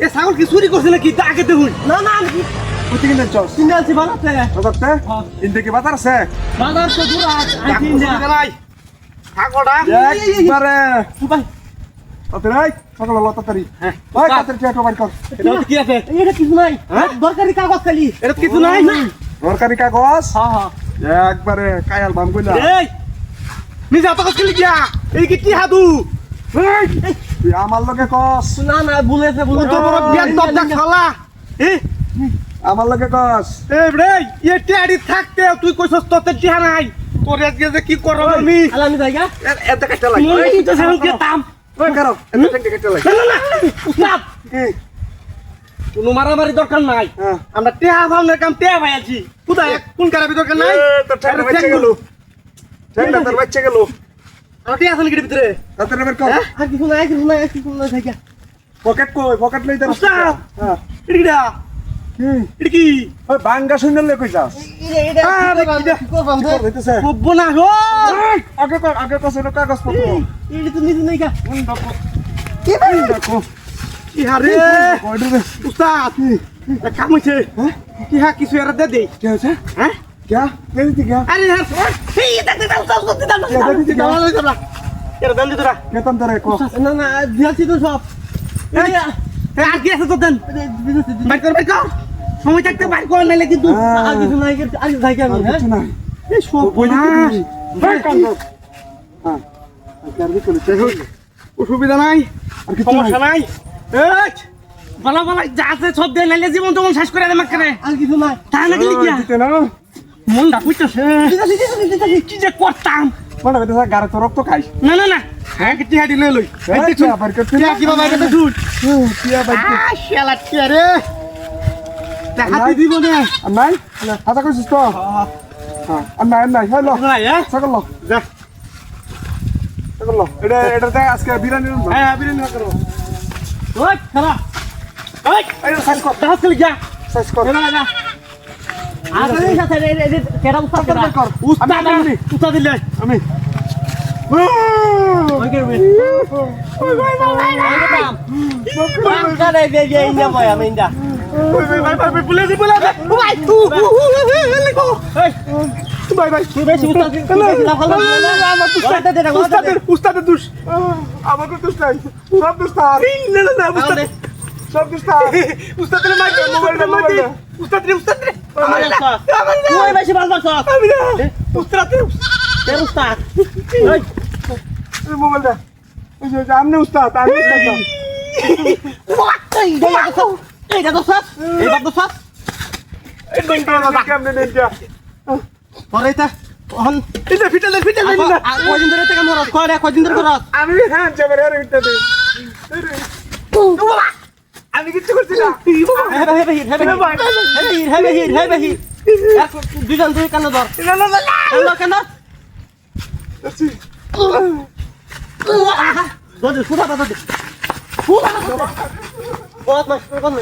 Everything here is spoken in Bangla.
ছাগল কি চুরি করছে নাকি আগে দেখুন না না বাজার আছে বাজার তো দূর ছাগলটা সকাল তাড়াতাড়ি কি আছে এটা কিছু নাই দরকারি কাগজ খালি এটা কিছু নাই দরকারি কাগজ একবারে কায়াল বাম কইলা নিজে অত কাগজ গিয়া এই কি হাদু তুই আমার লগে কস না না বলেছে তোর বড় বিয়ার দব দেখ শালা আমার লগে কস এই রে এ টিয়াড়ি থাকতে তুই কইছস তোতে টিহা নাই তোর আজকে যে কি করব আমি আলামি জায়গা এত কাটা লাগে তুই তো সামনে কে তাম ওই করো এত কাটা লাগে না না উস্তাদ কোনো মারামারি দরকার নাই আমরা টিহা ভাঙনের কাম টিহা ভাইছি কোথায় কোন কারাবি দরকার নাই তো ঠান্ডা বাচ্চা গেল আর টিহা আছে নাকি ভিতরে তাড়াতাড়ি বের কর আর কিছু নাই থাকি পকেট লই দে উস্তাদ হ্যাঁ এডিডা এডি ওই বাঙ্গা শুনলে কই যাস হইতেছে খুব না গো আগে কস এটা কাগজ পত্র এডি তো নিতে নাই কা কি দেখো কি হারে উস্তাদ কাম হইছে কি হা কিছু এর দে দে কি হইছে হ্যাঁ क्या दे दी क्या আরে এই দেখ উস্তাদ এর দাম দিতরা क्या तुम तेरे को না না দিয়াছি তো সব এই আর কি আছে তো দেন বাইর কর সময় থাকতে বাইর কর নাইলে কিন্তু আর কিছু নাই আর যাই আমি হ্যাঁ কিছু নাই এই সব বইনা বাইর কর হ্যাঁ कर भी चले অসুবিধা নাই আর কিছু সমস্যা নাই এই বলা যা আছে সব দে নাইলে জীবন তোমার শেষ করে দেব করে আর কিছু নাই তাই না কি দিতে না মন দা কইতাছে কি যে করতাম বড় বেটা গারে তো রক্ত খাইস না না না হ্যাঁ কি হাডি লই লই এই তো আবার করতে কি বাবা এটা শুট কি আবার শালা কি রে হাতে দিব না নাই হাতা কইছিস তো হ্যাঁ নাই হলো নাই হ্যাঁ সকল যা সকল এটা আজকে বিরিয়ানি হ্যাঁ বিরিয়ানি করো ওই খারা ওই এই সাইজ কর দাস চলে যা সাইজ কর না না আর এই সাথে এই কেডা উস্তাদ কর উস্তাদ দিলে আমি ওই করবে ওই ভাই কারে বে ইন্ডিয়া ভাই আমি ইন্ডিয়া ভাই বলে দে ভাই লেখো ভাই তুই বেশি উস্তাদের দোষ আমার তো দুষ্ট নাই সব দুষ্ট আর না উস্তাদ সব দুষ্ট আর উস্তাদের মাইকে মোবাইল উস্তাদের আমার তুই বেশি ভালো করছ আমি না উস্তাদের উস্তাদ এই মোবাইলটা ওই যে আমনে উস্তাদ আমি উস্তাদ এইটা তো সব এই বাপ তো সব এই ডেঙ্গা কেমনে ডেঙ্গা পরে এটা অন এটা ফিটেল না কয়দিন ধরে থেকে মরস কয়দিন ধরে করস আমি হ্যাঁ যাবার আর উঠতে দে আমি কিছু করছি না হে দুজন দুই কান ধর না কেন সুদা বহুত মাস কোন